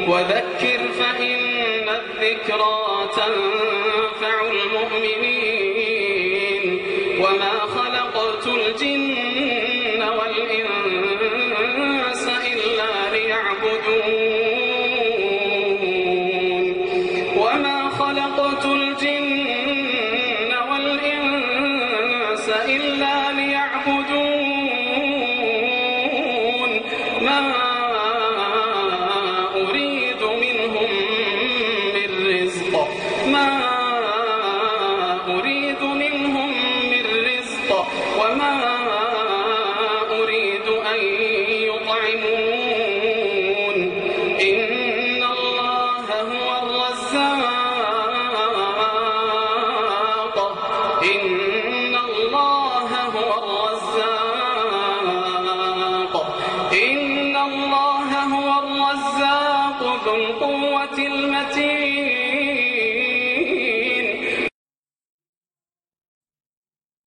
وذكر فإن الذكرى تنفع المؤمنين وما خلقت الجن والإنس إلا ليعبدون وما خلقت الجن والإنس إلا ليعبدون ما أريد منهم من رزق وما أريد أن يطعمون إن الله هو الرزاق ذو القوة المتين